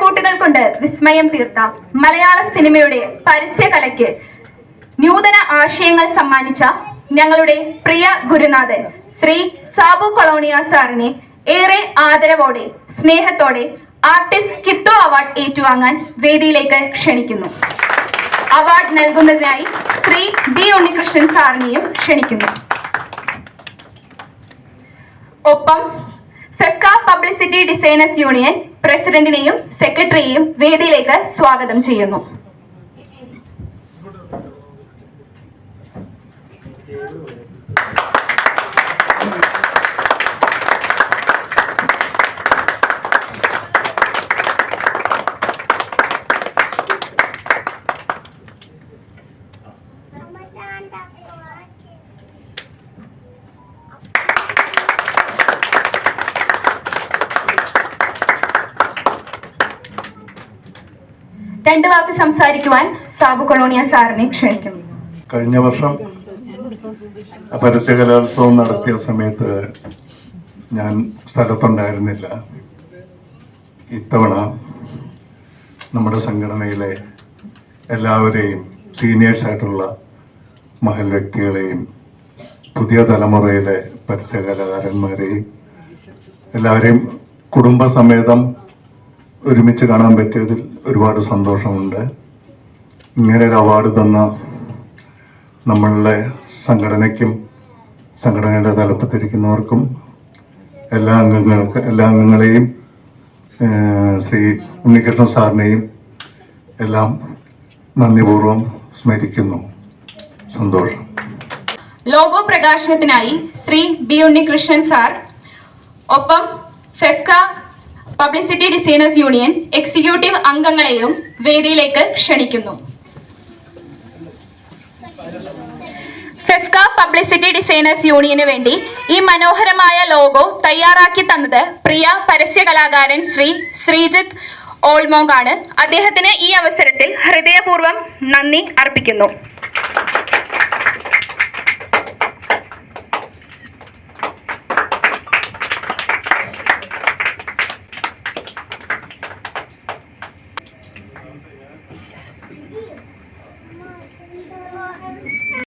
പച്ചക്കൂട്ടുകൾ കൊണ്ട് വിസ്മയം തീർത്ത മലയാള സിനിമയുടെ പരസ്യകലയ്ക്ക് നൂതന ആശയങ്ങൾ സമ്മാനിച്ച ഞങ്ങളുടെ പ്രിയ ഗുരുനാഥൻ ശ്രീ സാബു കൊളോണിയ സാറിനെ ഏറെ ആദരവോടെ സ്നേഹത്തോടെ ആർട്ടിസ്റ്റ് കിത്തോ അവാർഡ് ഏറ്റുവാങ്ങാൻ വേദിയിലേക്ക് ക്ഷണിക്കുന്നു. അവാർഡ് നൽകുന്നതിനായി ശ്രീ ഡി ഉണ്ണികൃഷ്ണൻ സാറിനെയും ക്ഷണിക്കുന്നു. ഒപ്പം ഫെഫ്ക പബ്ലിസിറ്റി ഡിസൈനേഴ്സ് യൂണിയൻ പ്രസിഡന്റിനെയും സെക്രട്ടറിയെയും വേദിയിലേക്ക് സ്വാഗതം ചെയ്യുന്നു. രണ്ട് വാക്ക് സംസാരിക്കുവാൻ സാബു കൊളോണിയ സാറിനെ ക്ഷണിക്കുന്നു. കഴിഞ്ഞ വർഷം പരസ്യകലോത്സവം നടത്തിയ സമയത്ത് ഞാൻ സ്ഥലത്തുണ്ടായിരുന്നില്ല. ഇത്തവണ നമ്മുടെ സംഘടനയിലെ എല്ലാവരെയും സീനിയേഴ്സായിട്ടുള്ള മഹൽ വ്യക്തികളെയും പുതിയ തലമുറയിലെ പരസ്യകലാകാരന്മാരെയും എല്ലാവരെയും കുടുംബസമേതം ഒരുമിച്ച് കാണാൻ പറ്റിയതിൽ ഒരുപാട് സന്തോഷമുണ്ട്. ഇങ്ങനെ ഒരു അവാർഡ് തന്ന നമ്മളുടെ സംഘടനയ്ക്കും സംഘടനയുടെ തലപ്പത്തിരിക്കുന്നവർക്കും എല്ലാ അംഗങ്ങളെയും ശ്രീ ഉണ്ണികൃഷ്ണൻ സാറിനെയും എല്ലാം നന്ദിപൂർവ്വം സ്മരിക്കുന്നു. സന്തോഷം. ലോഗോ പ്രകാശനത്തിനായി ശ്രീ ബി ഉണ്ണികൃഷ്ണൻ സാർ, ഒപ്പം FEFKA publicity designers union executive അംഗങ്ങളെയും വേദിയിലേക്ക് ക്ഷണിക്കുന്നു. ഫെഫ്ക പബ്ലിസിറ്റി ഡിസൈനേഴ്സ് യൂണിയന് വേണ്ടി ഈ മനോഹരമായ ലോഗോ തയ്യാറാക്കി തന്നത് പ്രിയ പരസ്യ കലാകാരൻ ശ്രീ ശ്രീജിത്ത് ഓൾമോങ് ആണ്. അദ്ദേഹത്തിന് ഈ അവസരത്തിൽ ഹൃദയപൂർവ്വം നന്ദി അർപ്പിക്കുന്നു.